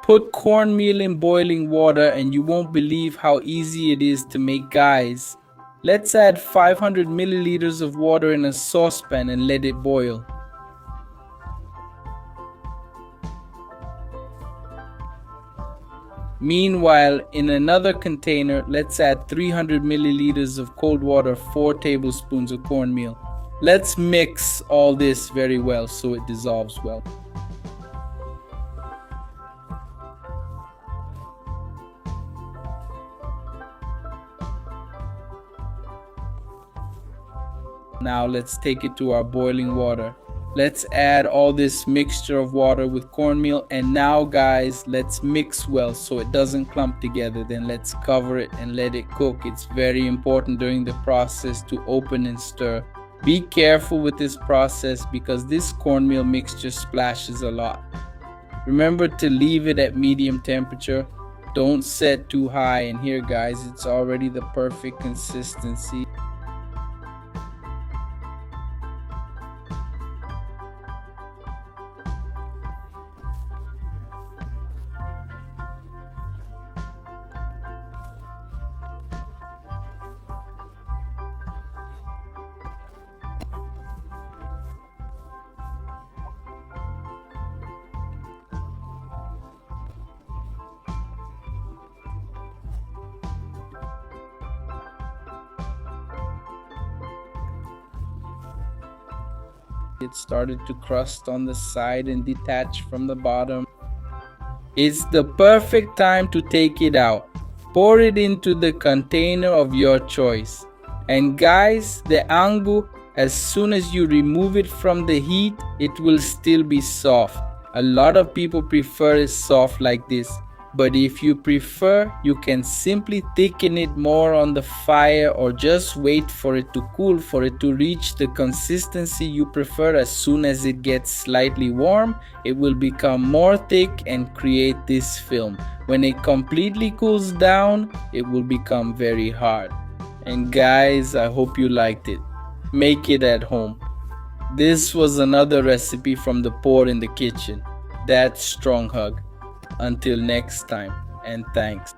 Put cornmeal in boiling water and you won't believe how easy it is to make, guys. Let's add 500 milliliters of water in a saucepan and let it boil. Meanwhile, in another container, let's add 300 milliliters of cold water, 4 tablespoons of cornmeal. Let's mix all this very well so it dissolves well. Now let's take it to our boiling water. Let's add all this mixture of water with cornmeal, and now guys, let's mix well so it doesn't clump together. Then let's cover it and let it cook. It's very important during the process to open and stir. Be careful with this process because this cornmeal mixture splashes a lot. Remember to leave it at medium temperature. Don't set too high, and here guys, it's already the perfect consistency. It started to crust on the side and detach from the bottom. It's the perfect time to take it out. Pour it into the container of your choice. And guys, the angu, as soon as you remove it from the heat, it will still be soft. A lot of people prefer it soft like this. But if you prefer, you can simply thicken it more on the fire or just wait for it to cool for it to reach the consistency you prefer. As soon as it gets slightly warm, it will become more thick and create this film. When it completely cools down, it will become very hard. And guys, I hope you liked it. Make it at home. This was another recipe from the Pour in the Kitchen. That strong hug. Until next time, and thanks.